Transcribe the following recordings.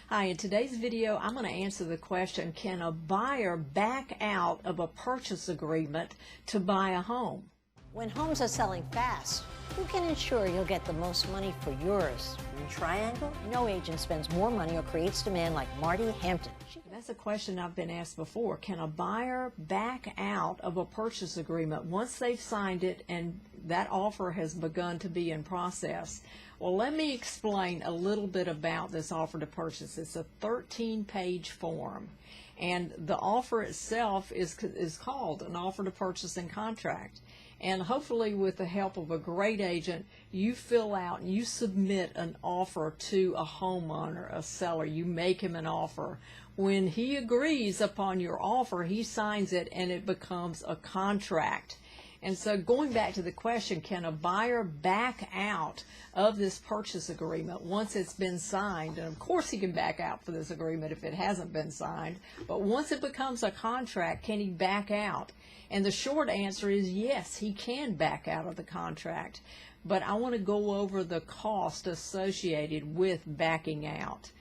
Hi, in today's video, I'm going to answer the question, can a buyer back out of a purchase agreement to buy a home? When homes are selling fast, who can ensure you'll get the most money for yours? Triangle? No agent spends more money or creates demand like Marti, Hampton. That's a question I've been asked before. Can a buyer back out of a purchase agreement once they've signed it and that offer has begun to be in process? Well, let me explain a little bit about this offer to purchase. It's a 13-page form, and the offer itself is called an offer to purchase and contract. And hopefully with the help of a great agent, you fill out and you submit an offer to a homeowner, a seller. You make him an offer. When he agrees upon your offer, he signs it and it becomes a contract. And so going back to the question, can a buyer back out of this purchase agreement once it's been signed? And of course he can back out for this agreement if it hasn't been signed, but once it becomes a contract, can he back out? And the short answer is yes, he can back out of the contract. But I want to go over the cost associated with backing out.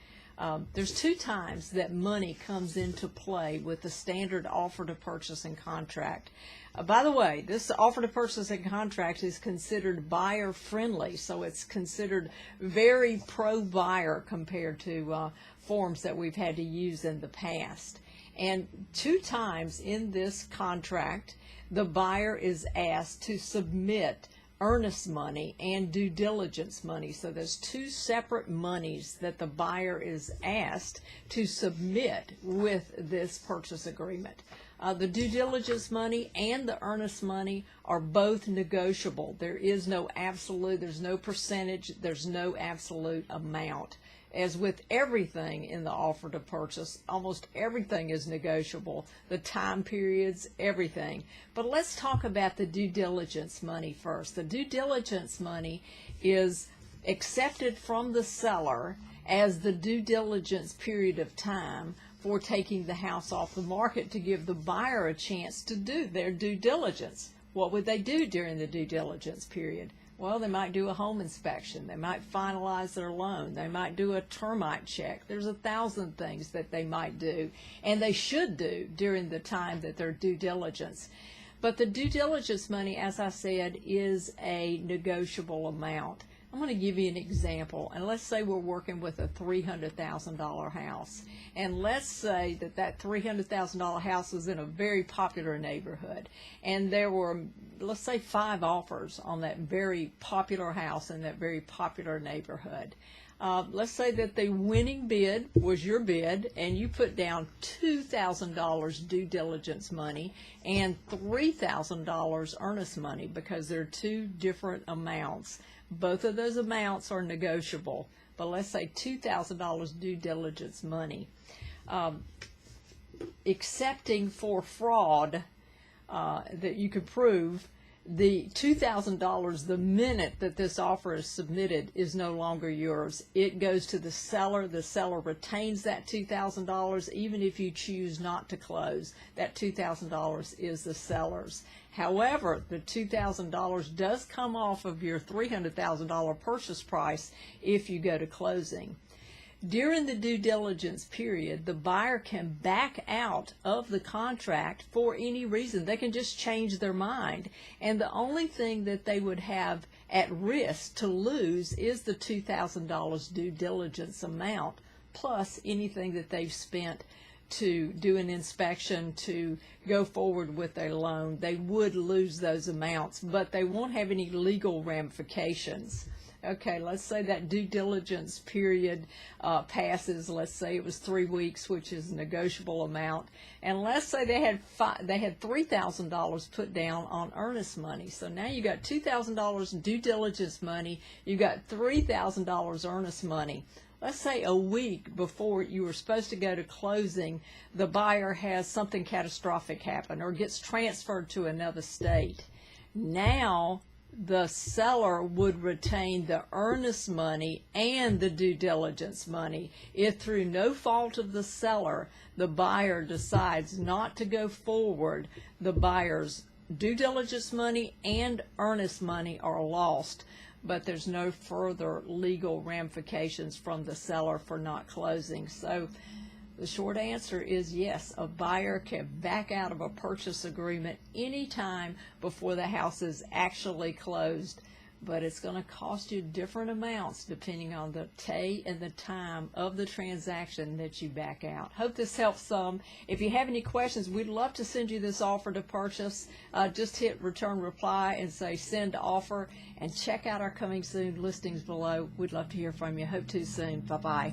There's two times that money comes into play with the standard offer to purchase and contract. By the way, this offer to purchase and contract is considered buyer friendly, so it's considered very pro-buyer compared to forms that we've had to use in the past. And two times in this contract, the buyer is asked to submit earnest money and due diligence money. So there's two separate monies that the buyer is asked to submit with this purchase agreement. The due diligence money and the earnest money are both negotiable. There is no absolute, there's no percentage, there's no absolute amount. As with everything in the offer to purchase, almost everything is negotiable, the time periods, everything. But let's talk about the due diligence money first. The due diligence money is accepted from the seller as the due diligence period of time for taking the house off the market to give the buyer a chance to do their due diligence. What would they do during the due diligence period? Well, they might do a home inspection. They might finalize their loan. They might do a termite check. There's 1,000 things that they might do, and they should do during the time that they're due diligence. But the due diligence money, as I said, is a negotiable amount. I'm going to give you an example, and let's say we're working with a $300,000 house, and let's say that that $300,000 house was in a very popular neighborhood, and there were, let's say, 5 offers on that very popular house in that very popular neighborhood. Let's say that the winning bid was your bid, and you put down $2,000 due diligence money and $3,000 earnest money because they're two different amounts. Both of those amounts are negotiable, but let's say $2,000 due diligence money. Excepting for fraud that you could prove, the $2,000 the minute that this offer is submitted is no longer yours. It goes to the seller. The seller retains that $2,000 even if you choose not to close. That $2,000 is the seller's. However, the $2,000 does come off of your $300,000 purchase price if you go to closing. During the due diligence period, the buyer can back out of the contract for any reason. They can just change their mind. And the only thing that they would have at risk to lose is the $2,000 due diligence amount, plus anything that they've spent to do an inspection, to go forward with their loan. They would lose those amounts, but they won't have any legal ramifications. Okay, let's say that due diligence period passes. Let's say it was 3 weeks, which is a negotiable amount, and let's say they had $3,000 put down on earnest money. So now you got $2,000 due diligence money, you got $3,000 earnest money. Let's say a week before you were supposed to go to closing, the buyer has something catastrophic happen or gets transferred to another state. Now the seller would retain the earnest money and the due diligence money if through no fault of the seller the buyer decides not to go forward. The buyer's due diligence money and earnest money are lost. but there's no further legal ramifications from the seller for not closing. So the short answer is yes, a buyer can back out of a purchase agreement anytime before the house is actually closed, but it's going to cost you different amounts depending on the day and the time of the transaction that you back out. Hope this helps some. If you have any questions, we'd love to send you this offer to purchase. Just hit return reply and say send to offer, and check out our coming soon listings below. We'd love to hear from you. Hope to soon. Bye-bye.